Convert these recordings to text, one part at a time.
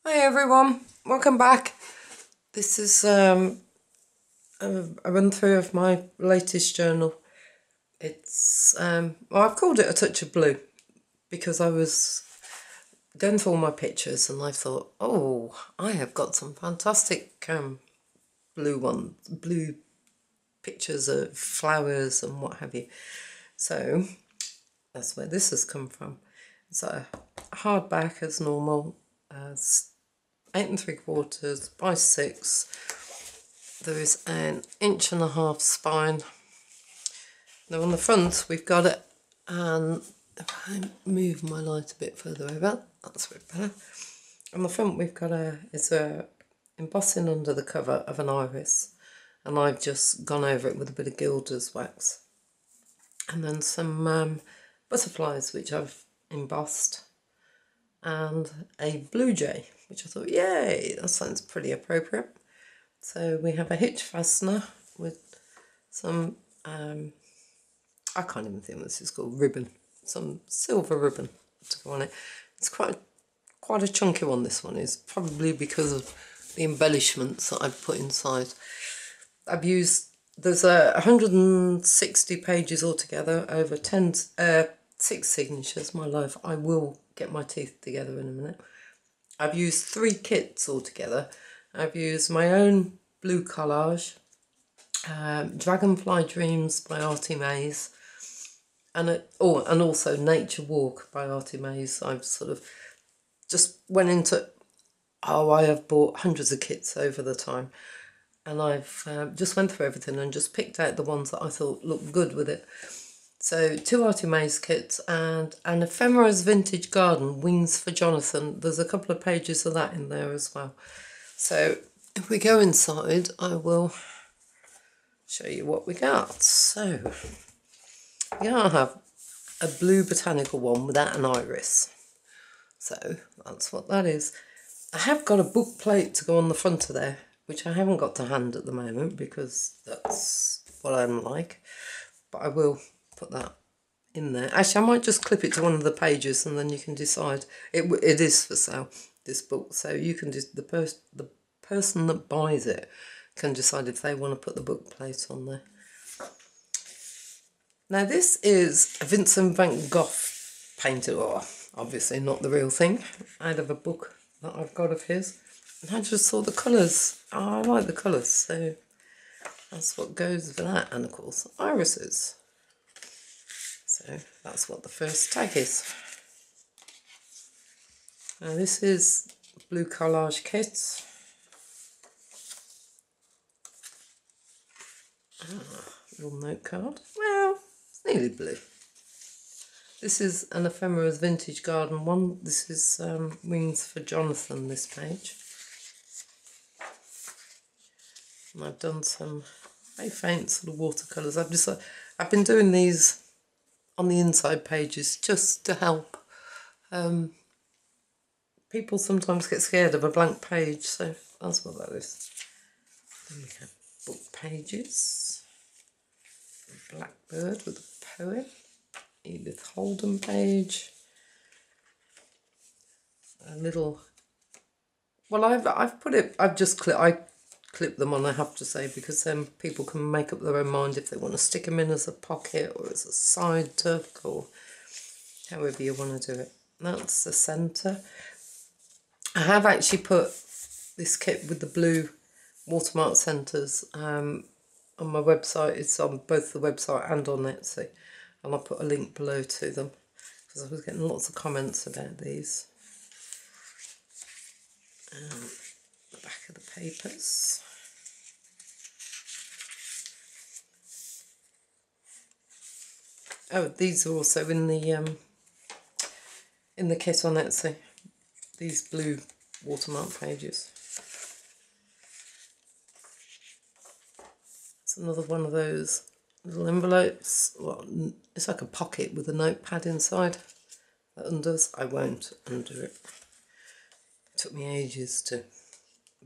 Hi everyone, welcome back. This is a run through of my latest journal. It's well, I've called it A Touch of Blue because I was going through all my pictures and I thought, oh, I have got some fantastic blue pictures of flowers and what have you. So that's where this has come from. It's a hardback as normal, 8 3/4 by 6. There is an 1.5 inch spine. Now on the front we've got it, and if I move my light a bit further over, that's a bit better. On the front we've got it's a embossing under the cover of an iris, and I've just gone over it with a bit of gilder's wax, and then some butterflies which I've embossed, and a blue jay, which I thought, yay, that sounds pretty appropriate. So we have a hitch fastener with some, I can't even think this is called, ribbon, some silver ribbon to go on it. It's quite a chunky one, this one is, probably because of the embellishments that I've put inside. I've used, there's 160 pages altogether, over 6 signatures, my life. I will get my teeth together in a minute. I've used 3 kits altogether. I've used my own blue collage, Dragonfly Dreams by Artymaze, and also Nature Walk by Artymaze. I've sort of just went into, I have bought hundreds of kits over the time, and I've just went through everything and just picked out the ones that I thought looked good with it. So 2 Artymaze kits and an Ephemera's Vintage Garden, Wings for Jonathan. There's a couple of pages of that in there as well. So if we go inside, I will show you what we got. So we are have a blue botanical one without an iris. So that's what that is. I have got a book plate to go on the front of there, which I haven't got to hand at the moment because that's what I'm like. But I will put that in there. Actually, I might just clip it to one of the pages and then you can decide. It is for sale, this book, so you can just, the person that buys it can decide if they want to put the book plate on there. Now this is a Vincent van Gogh painted, or obviously not the real thing, out of a book that I've got of his. And I just saw the colours. Oh, I like the colours, so that's what goes with that. And of course, irises. So that's what the first tag is. Now this is blue collage kit. Little note card. Well, it's nearly blue. This is an Ephemera's Vintage Garden one. This is Wings for Jonathan, this page. And I've done some very faint sort of watercolours. I've been doing these on the inside pages just to help. People sometimes get scared of a blank page, so that's what that is. Then we have book pages. A blackbird with a poem. Edith Holden page. A little. Well, I've put it. I clip them on, I have to say, because then people can make up their own mind if they want to stick them in as a pocket or as a side tuck or however you want to do it. That's the centre. I have actually put this kit with the blue watermark centres on my website. It's on both the website and on Etsy, and I'll put a link below to them because I was getting lots of comments about these. The back of the papers. Oh, these are also in the kit on Etsy. These blue watermark pages. It's another one of those little envelopes. Well, it's like a pocket with a notepad inside that undoes. I won't undo it. It took me ages to.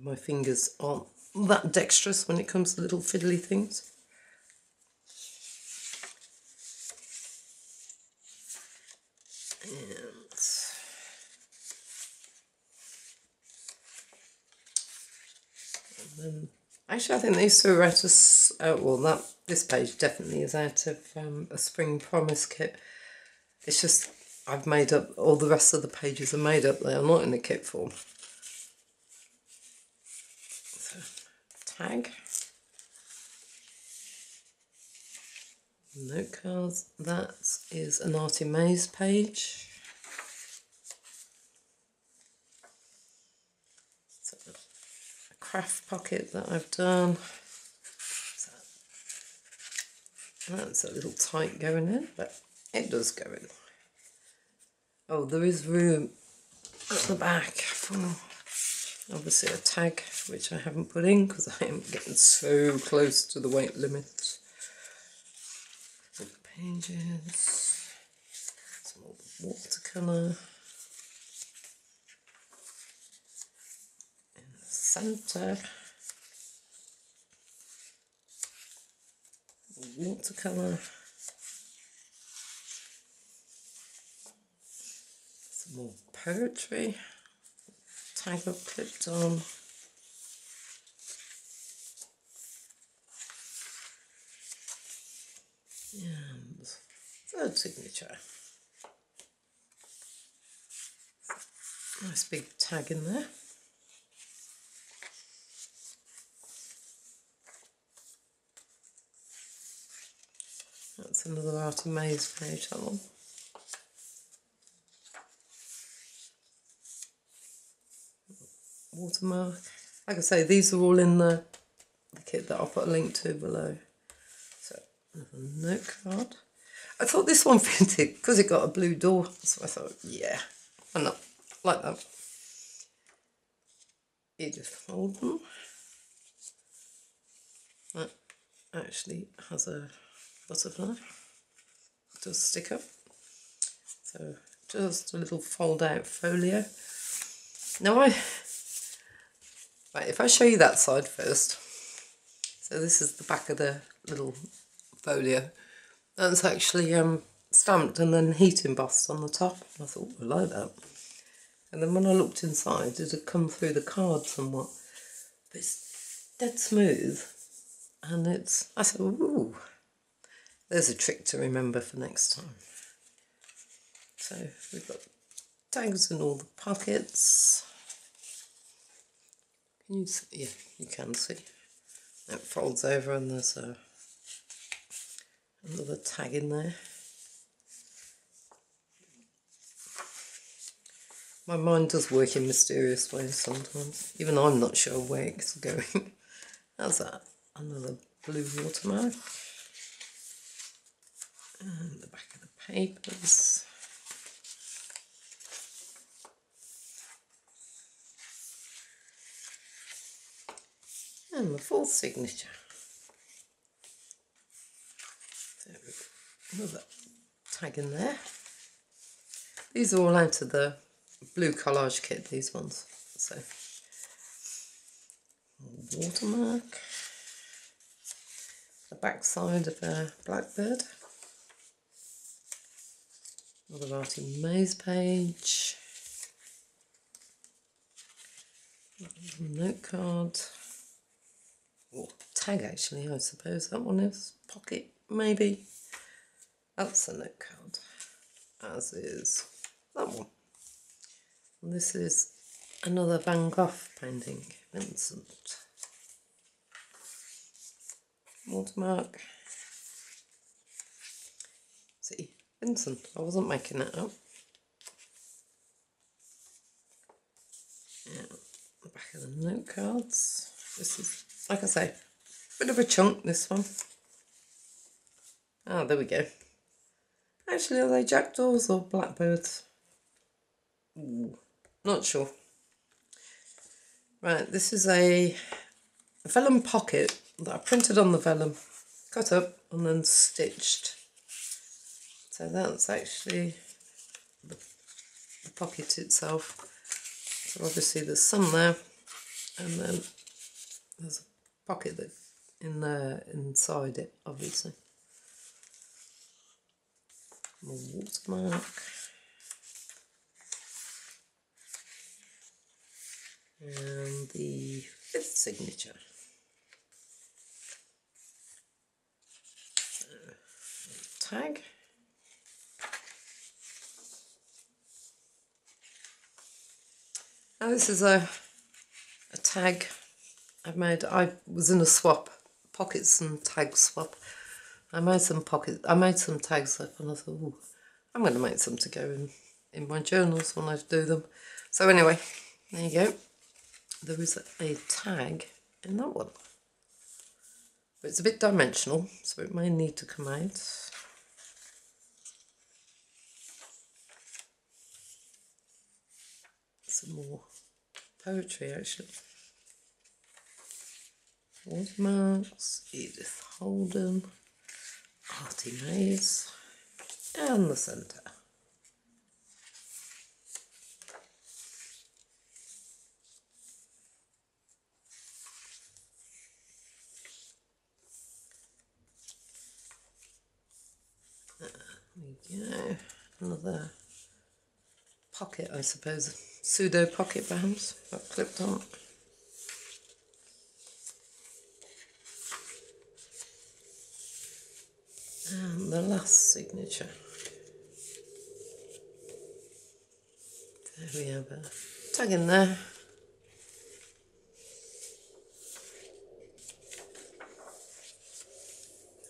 My fingers aren't that dexterous when it comes to little fiddly things. And And actually, I think these two are out of, well, this page definitely is out of a Spring Promise kit. It's just, I've made up, all the rest of the pages are made up, they are not in the kit form. So, tag. Note cards, that is an Artymaze page. So, a craft pocket that I've done. So, that's a little tight going in, but it does go in. Oh, there is room at the back for obviously a tag, which I haven't put in because I am getting so close to the weight limit. Pages, some more watercolour in the centre, watercolour, some more poetry, tag up clipped on, and third signature. Nice big tag in there. That's another Artymaze page, that one. Watermark. Like I say, these are all in the kit that I'll put a link to below. So, another note card. I thought this one fitted because it got a blue door, so I thought, yeah, why not? Like that. You just fold them. That actually has a butterfly. Does stick up. So just a little fold out folio. Now right, if I show you that side first. So this is the back of the little folio. That's actually stamped and then heat embossed on the top. I thought, I like that. And then when I looked inside, it had come through the card somewhat. But it's dead smooth. And I said, ooh, there's a trick to remember for next time. So we've got tags in all the pockets. Can you see? Yeah, you can see. It folds over and there's another tag in there. My mind does work in mysterious ways sometimes. Even I'm not sure where it's going. How's that? Another blue watermark. And the back of the papers. And the fourth signature. There we go. Another tag in there. These are all out of the blue collage kit, these ones. So, watermark. The back side of a blackbird. Another Artymaze page. Note card. Or tag actually, I suppose that one is. Pocket, maybe. That's a note card. As is that one. And this is another Van Gogh painting, Vincent. Watermark. See, Vincent, I wasn't making that up. Yeah, the back of the note cards. This is, like I say, a bit of a chunk, this one. Ah, there we go. Actually, are they jackdaws or blackbirds? Ooh, not sure. Right, this is a vellum pocket that I printed on the vellum, cut up and then stitched. So that's actually the pocket itself. So obviously there's some there, and then there's a pocket that inside it, obviously. More watermark. And the 5th signature. So, tag. Now this is a tag I've made. I was in a swap, pockets and tag swap. I made some tags up, and I thought, ooh, I'm going to make some to go in my journals when I do them. So anyway, there you go. There is a tag in that one. But it's a bit dimensional, so it may need to come out. Some more poetry, actually. Watermarks, Edith Holden, Artymaze, and the centre. There we go. Another pocket, I suppose, pseudo pocket perhaps, I've clipped on. And the last signature. There we have a tag in there.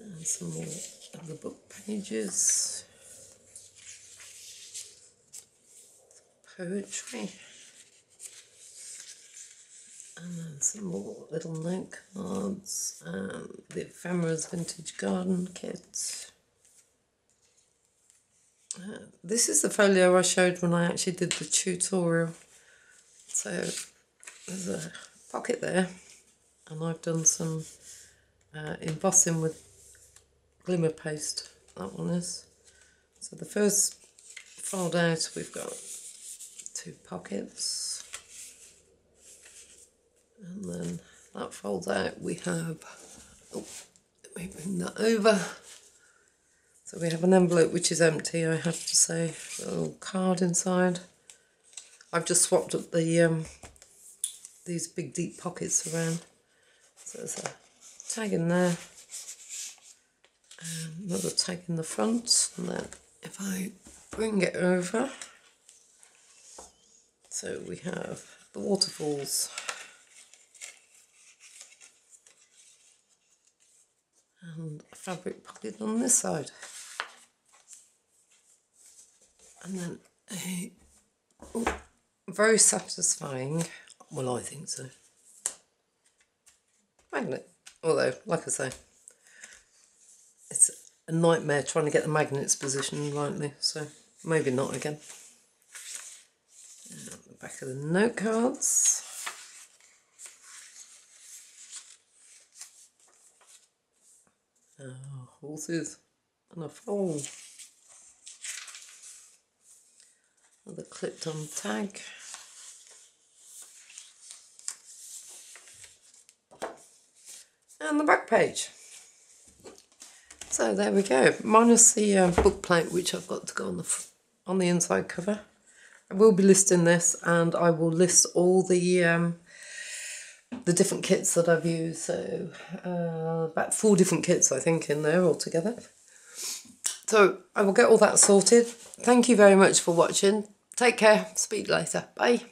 And some more of the book pages. Poetry. And then some more little note cards and the Ephemera's Vintage Garden Kit. This is the folio I showed when I actually did the tutorial. So there's a pocket there, and I've done some embossing with glimmer paste, that one is. So the first fold out, we've got 2 pockets. And then that folds out, we have, oh, let me bring that over. So we have an envelope which is empty, I have to say, a little card inside. I've just swapped up the these big deep pockets around. So there's a tag in there, another tag in the front, and then if I bring it over, so we have the waterfalls. And a fabric pocket on this side. And then a very satisfying, well, I think so, magnet. Although, like I say, it's a nightmare trying to get the magnets positioned rightly, so maybe not again. And the back of the note cards. Horses and a foal. Another clipped on tag. And the back page. So there we go, minus the book plate which I've got to go on the inside cover. I will be listing this, and I will list all the different kits that I've used. So about 4 different kits I think in there altogether. So I will get all that sorted. Thank you very much for watching. Take care. Speak later. Bye.